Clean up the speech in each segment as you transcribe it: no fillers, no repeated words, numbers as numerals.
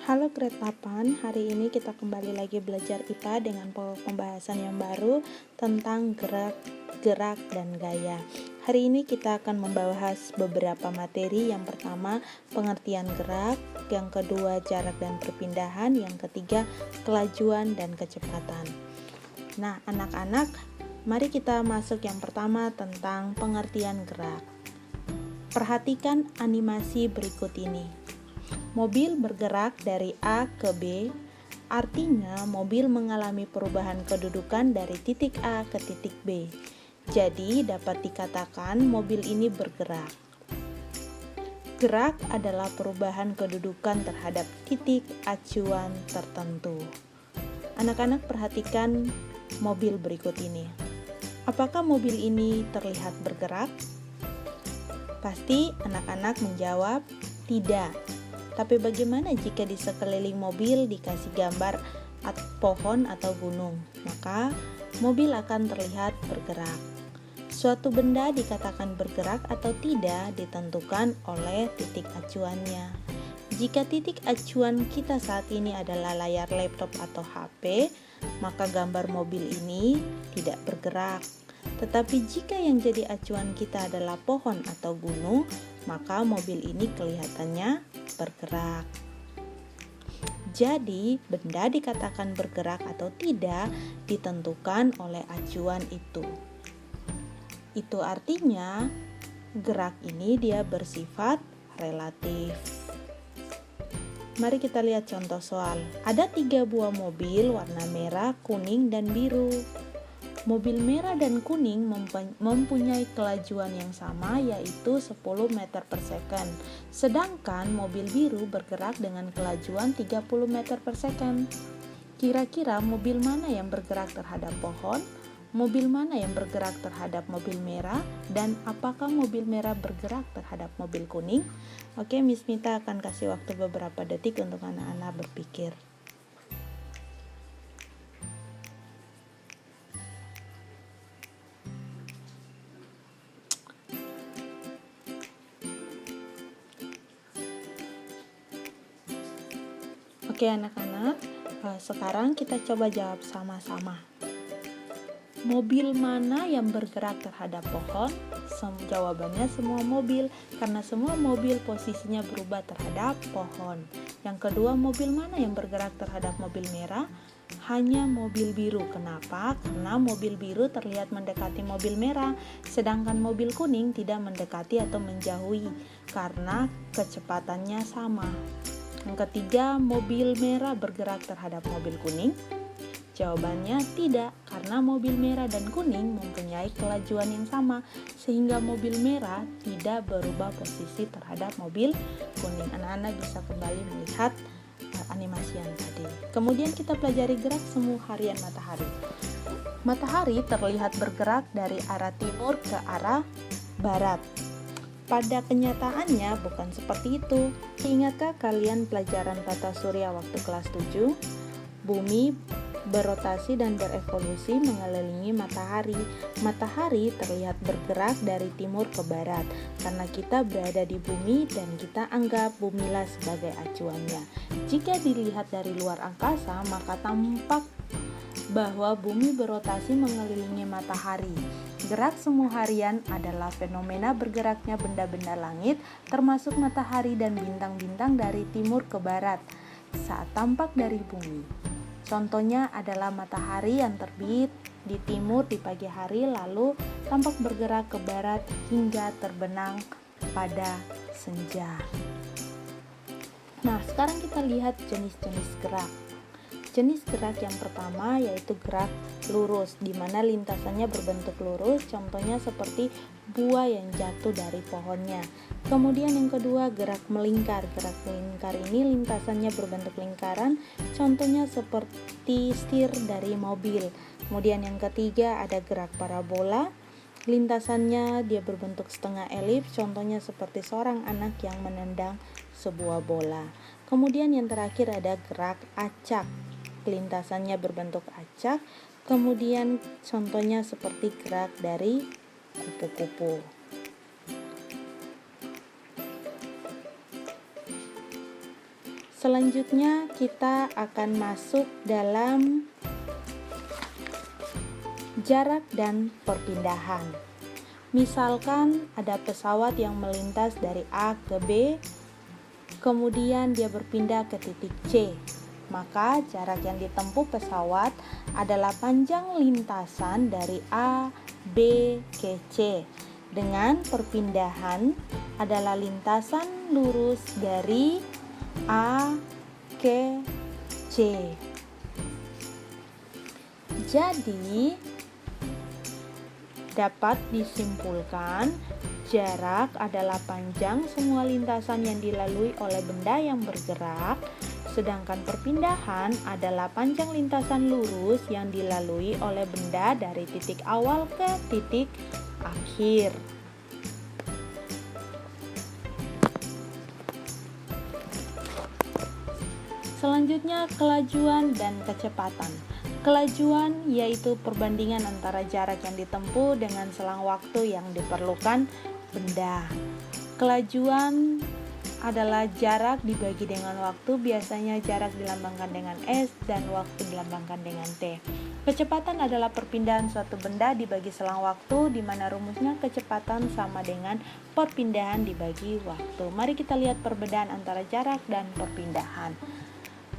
Halo grade 8, hari ini kita kembali lagi belajar IPA dengan pembahasan yang baru tentang gerak dan gaya. Hari ini kita akan membahas beberapa materi. Yang pertama, pengertian gerak, yang kedua, jarak dan perpindahan, yang ketiga, kelajuan dan kecepatan. Nah, anak-anak, mari kita masuk yang pertama tentang pengertian gerak. Perhatikan animasi berikut ini. Mobil bergerak dari A ke B, artinya mobil mengalami perubahan kedudukan dari titik A ke titik B. Jadi dapat dikatakan mobil ini bergerak. Gerak adalah perubahan kedudukan terhadap titik acuan tertentu. Anak-anak perhatikan mobil berikut ini. Apakah mobil ini terlihat bergerak? Pasti anak-anak menjawab tidak. Tapi bagaimana jika di sekeliling mobil dikasih gambar pohon atau gunung? Maka mobil akan terlihat bergerak. Suatu benda dikatakan bergerak atau tidak ditentukan oleh titik acuannya. Jika titik acuan kita saat ini adalah layar laptop atau HP, maka gambar mobil ini tidak bergerak. Tetapi jika yang jadi acuan kita adalah pohon atau gunung, maka mobil ini kelihatannya bergerak. Jadi, benda dikatakan bergerak atau tidak ditentukan oleh acuan itu. Itu artinya gerak ini dia bersifat relatif. Mari kita lihat contoh soal. Ada 3 buah mobil warna merah, kuning, dan biru. Mobil merah dan kuning mempunyai kelajuan yang sama, yaitu 10 meter per second. Sedangkan mobil biru bergerak dengan kelajuan 30 meter per second. Kira-kira mobil mana yang bergerak terhadap pohon? Mobil mana yang bergerak terhadap mobil merah? Dan apakah mobil merah bergerak terhadap mobil kuning? Oke, Miss Mita akan kasih waktu beberapa detik untuk anak-anak berpikir. Oke anak-anak, sekarang kita coba jawab sama-sama. Mobil mana yang bergerak terhadap pohon? Jawabannya semua mobil, karena semua mobil posisinya berubah terhadap pohon. Yang kedua, mobil mana yang bergerak terhadap mobil merah? Hanya mobil biru. Kenapa? Karena mobil biru terlihat mendekati mobil merah, sedangkan mobil kuning tidak mendekati atau menjauhi karena kecepatannya sama. Yang ketiga, mobil merah bergerak terhadap mobil kuning? Jawabannya tidak, karena mobil merah dan kuning mempunyai kelajuan yang sama, sehingga mobil merah tidak berubah posisi terhadap mobil kuning. Anak-anak bisa kembali melihat animasi yang tadi. Kemudian kita pelajari gerak semu harian matahari. Matahari terlihat bergerak dari arah timur ke arah barat. Pada kenyataannya bukan seperti itu. Ingatkah kalian pelajaran tata surya waktu kelas 7? Bumi berotasi dan berevolusi mengelilingi matahari. Matahari terlihat bergerak dari timur ke barat karena kita berada di bumi dan kita anggap bumilah sebagai acuannya. Jika dilihat dari luar angkasa, maka tampak bahwa bumi berotasi mengelilingi matahari. Gerak semu harian adalah fenomena bergeraknya benda-benda langit, termasuk matahari dan bintang-bintang dari timur ke barat saat tampak dari bumi. Contohnya adalah matahari yang terbit di timur di pagi hari lalu tampak bergerak ke barat hingga terbenam pada senja. Nah, sekarang kita lihat jenis-jenis gerak. Jenis gerak yang pertama yaitu gerak lurus, di mana lintasannya berbentuk lurus, contohnya seperti buah yang jatuh dari pohonnya. Kemudian yang kedua, gerak melingkar. Gerak melingkar ini lintasannya berbentuk lingkaran, contohnya seperti setir dari mobil. Kemudian yang ketiga ada gerak parabola. Lintasannya dia berbentuk setengah elips, contohnya seperti seorang anak yang menendang sebuah bola. Kemudian yang terakhir ada gerak acak. Lintasannya berbentuk acak, kemudian contohnya seperti gerak dari kupu-kupu. Selanjutnya kita akan masuk dalam jarak dan perpindahan. Misalkan ada pesawat yang melintas dari A ke B, kemudian dia berpindah ke titik C. Maka jarak yang ditempuh pesawat adalah panjang lintasan dari A, B, ke C. Dengan perpindahan adalah lintasan lurus dari A ke C. Jadi dapat disimpulkan jarak adalah panjang semua lintasan yang dilalui oleh benda yang bergerak, sedangkan perpindahan adalah panjang lintasan lurus yang dilalui oleh benda dari titik awal ke titik akhir. Selanjutnya, kelajuan dan kecepatan. Kelajuan yaitu perbandingan antara jarak yang ditempuh dengan selang waktu yang diperlukan benda. Kelajuan adalah jarak dibagi dengan waktu, biasanya jarak dilambangkan dengan S dan waktu dilambangkan dengan T. Kecepatan adalah perpindahan suatu benda dibagi selang waktu, di mana rumusnya kecepatan sama dengan perpindahan dibagi waktu. Mari kita lihat perbedaan antara jarak dan perpindahan.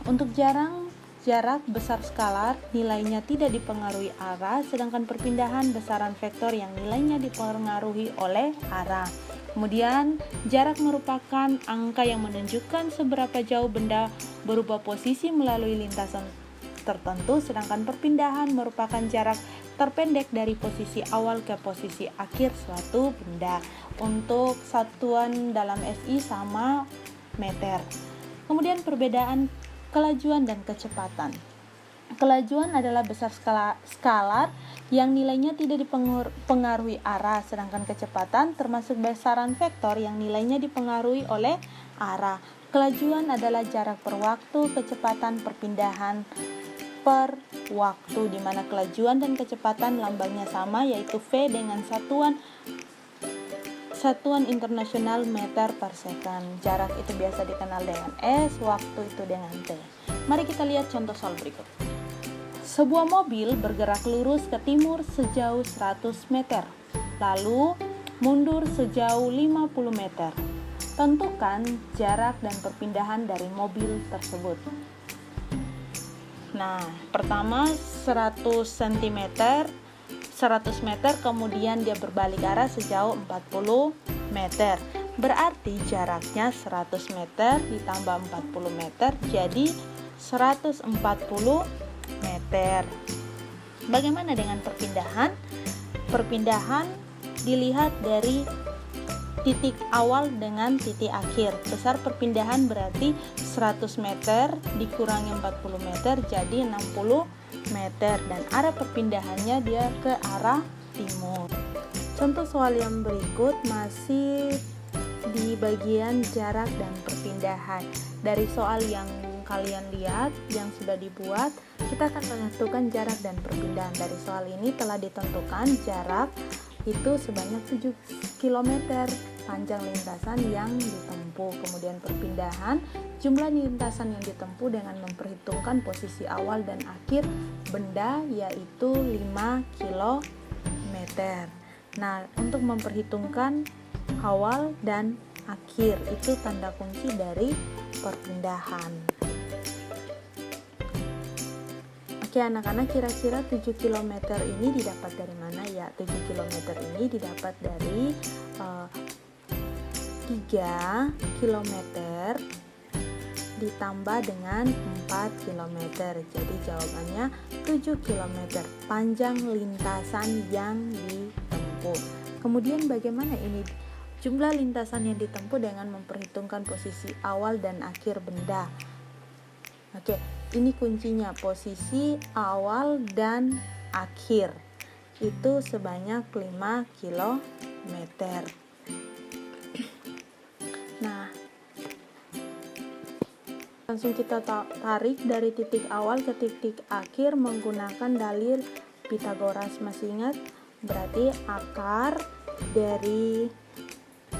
Untuk jarak besar skalar nilainya tidak dipengaruhi arah, sedangkan perpindahan besaran vektor yang nilainya dipengaruhi oleh arah. Kemudian jarak merupakan angka yang menunjukkan seberapa jauh benda berubah posisi melalui lintasan tertentu, sedangkan perpindahan merupakan jarak terpendek dari posisi awal ke posisi akhir suatu benda. Untuk satuan dalam SI sama meter. Kemudian perbedaan kelajuan dan kecepatan. Kelajuan adalah besar skalar yang nilainya tidak dipengaruhi arah, sedangkan kecepatan termasuk besaran vektor yang nilainya dipengaruhi oleh arah. Kelajuan adalah jarak per waktu, kecepatan perpindahan per waktu, di mana kelajuan dan kecepatan lambangnya sama, yaitu V dengan satuan internasional meter per second. Jarak itu biasa dikenal dengan S, waktu itu dengan T. Mari kita lihat contoh soal berikut. Sebuah mobil bergerak lurus ke timur sejauh 100 meter, lalu mundur sejauh 50 meter. Tentukan jarak dan perpindahan dari mobil tersebut. Nah, pertama 100 cm 100 meter, kemudian dia berbalik arah sejauh 40 meter. Berarti jaraknya 100 meter ditambah 40 meter jadi 140 meter. Bagaimana dengan perpindahan? Perpindahan dilihat dari titik awal dengan titik akhir. Besar perpindahan berarti 100 meter dikurangi 40 meter jadi 60 meter, dan arah perpindahannya dia ke arah timur. Contoh soal yang berikut masih di bagian jarak dan perpindahan. Dari soal yang kalian lihat yang sudah dibuat, kita akan menentukan jarak dan perpindahan. Dari soal ini telah ditentukan jarak itu sebanyak 7 km panjang lintasan yang ditempuh. Kemudian perpindahan, jumlah lintasan yang ditempuh dengan memperhitungkan posisi awal dan akhir benda yaitu 5 km. Nah, untuk memperhitungkan awal dan akhir itu tanda kunci dari perpindahan. Oke anak-anak, kira-kira 7 km ini didapat dari mana ya? 7 km ini didapat dari 3 km ditambah dengan 4 km. Jadi jawabannya 7 km panjang lintasan yang ditempuh. Kemudian bagaimana ini jumlah lintasan yang ditempuh dengan memperhitungkan posisi awal dan akhir benda? Oke, ini kuncinya, posisi awal dan akhir itu sebanyak 5 km. Nah, langsung kita tarik dari titik awal ke titik akhir menggunakan dalil Pythagoras. Masih ingat? Berarti akar dari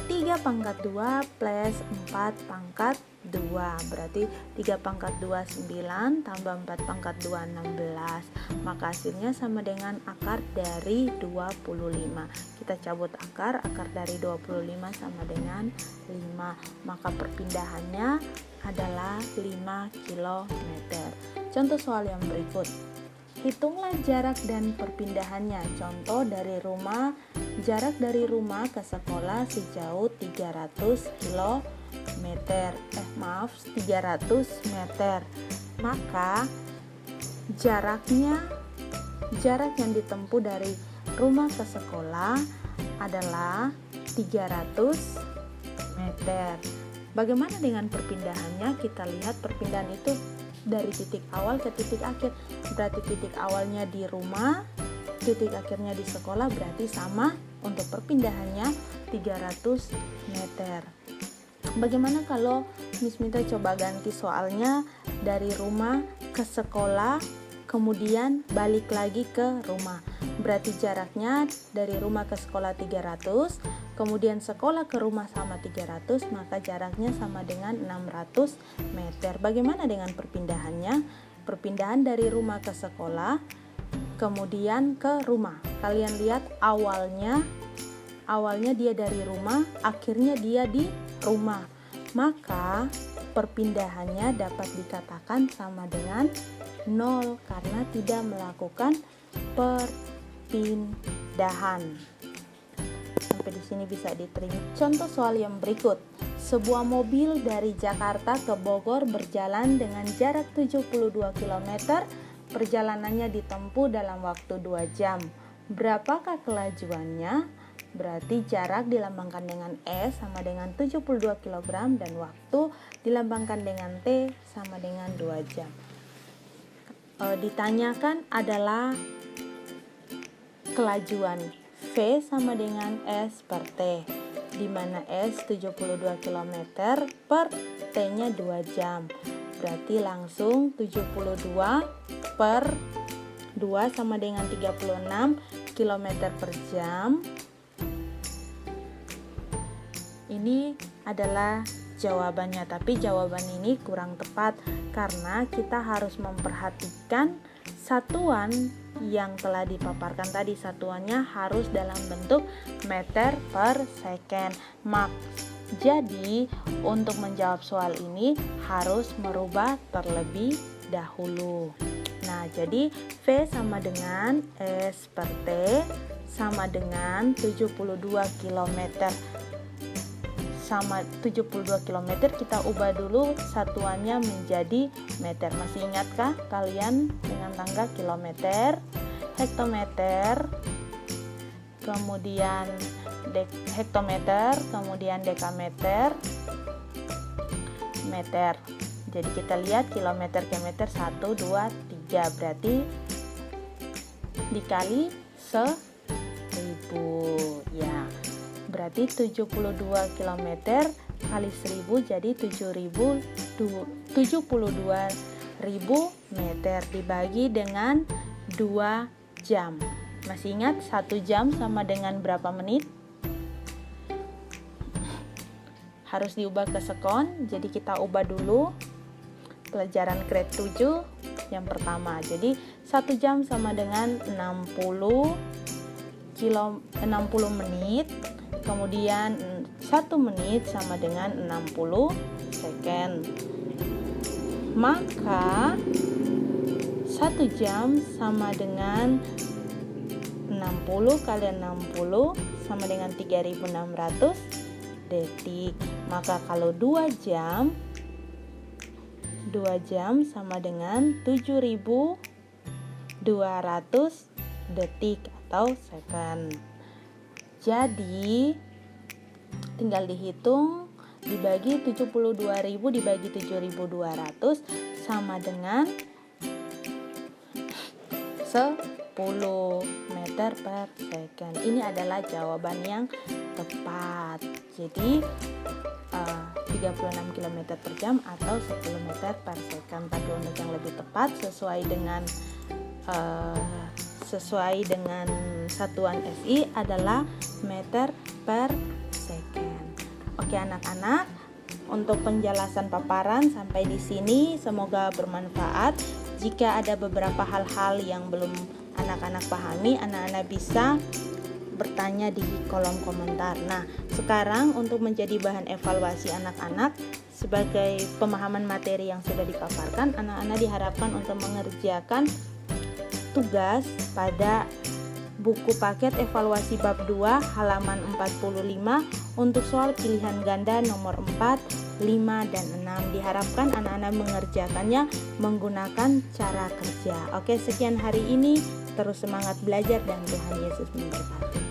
3 pangkat 2 plus 4 pangkat 2. Berarti 3 pangkat 2 9 tambah 4 pangkat 2 16. Maka hasilnya sama dengan akar dari 25. Kita cabut akar dari 25 sama dengan 5. Maka perpindahannya adalah 5 km. Contoh soal yang berikut. Hitunglah jarak dan perpindahannya. Contoh dari jarak dari rumah ke sekolah sejauh 300 meter. Maka jarak yang ditempuh dari rumah ke sekolah adalah 300 meter. Bagaimana dengan perpindahannya? Kita lihat perpindahan itu dari titik awal ke titik akhir. Berarti titik awalnya di rumah, titik akhirnya di sekolah, berarti sama. Untuk perpindahannya 300 meter. Bagaimana kalau Miss Minta coba ganti soalnya dari rumah ke sekolah, kemudian balik lagi ke rumah. Berarti jaraknya dari rumah ke sekolah 300, kemudian sekolah ke rumah sama 300, maka jaraknya sama dengan 600 meter. Bagaimana dengan perpindahannya? Perpindahan dari rumah ke sekolah, kemudian ke rumah. Kalian lihat awalnya dia dari rumah, akhirnya dia di rumah. Maka perpindahannya dapat dikatakan sama dengan 0 karena tidak melakukan perpindahan. Sampai di sini bisa diterima. Contoh soal yang berikut. Sebuah mobil dari Jakarta ke Bogor berjalan dengan jarak 72 km. Perjalanannya ditempuh dalam waktu 2 jam. Berapakah kelajuannya? Berarti jarak dilambangkan dengan S sama dengan 72 kg dan waktu dilambangkan dengan T sama dengan 2 jam. Ditanyakan adalah kelajuan V sama dengan S per T, di mana S 72 km per T-nya 2 jam. Berarti langsung 72 per 2 sama dengan 36 km per jam. Ini adalah jawabannya, tapi jawaban ini kurang tepat karena kita harus memperhatikan satuan yang telah dipaparkan tadi. Satuannya harus dalam bentuk meter per second. Jadi untuk menjawab soal ini harus merubah terlebih dahulu. Nah, jadi V sama dengan S per T sama dengan 72 km. Sama 72 km kita ubah dulu satuannya menjadi meter. Masih ingatkah kalian dengan tangga kilometer, hektometer, kemudian hektometer, kemudian dekameter, meter. Jadi kita lihat kilometer ke meter 1, 2, 3, berarti dikali 1000 ya. Berarti 72 km kali 1000 jadi 72.000 meter dibagi dengan 2 jam. Masih ingat 1 jam sama dengan berapa menit? Harus diubah ke sekon, jadi kita ubah dulu. Pelajaran grade 7 yang pertama. Jadi 1 jam sama dengan 60 menit. Kemudian 1 menit sama dengan 60 second. Maka 1 jam sama dengan 60 kali 60 sama dengan 3600 detik. Maka kalau 2 jam sama dengan 7200 detik atau second. Jadi tinggal dihitung, dibagi 72.000 dibagi 7.200 sama dengan 10 meter per second. Ini adalah jawaban yang tepat. Jadi 36 km per jam atau 10 meter per second. Tapi untuk yang lebih tepat sesuai dengan satuan SI adalah meter per second. Oke anak-anak, untuk penjelasan paparan sampai di sini. Semoga bermanfaat. Jika ada beberapa hal-hal yang belum anak-anak pahami, anak-anak bisa bertanya di kolom komentar. Nah, sekarang untuk menjadi bahan evaluasi anak-anak sebagai pemahaman materi yang sudah dipaparkan, anak-anak diharapkan untuk mengerjakan tugas pada buku paket evaluasi bab 2 halaman 45 untuk soal pilihan ganda nomor 4, 5, dan 6. Diharapkan anak-anak mengerjakannya menggunakan cara kerja. Oke, sekian hari ini. Terus semangat belajar dan Tuhan Yesus memberkati.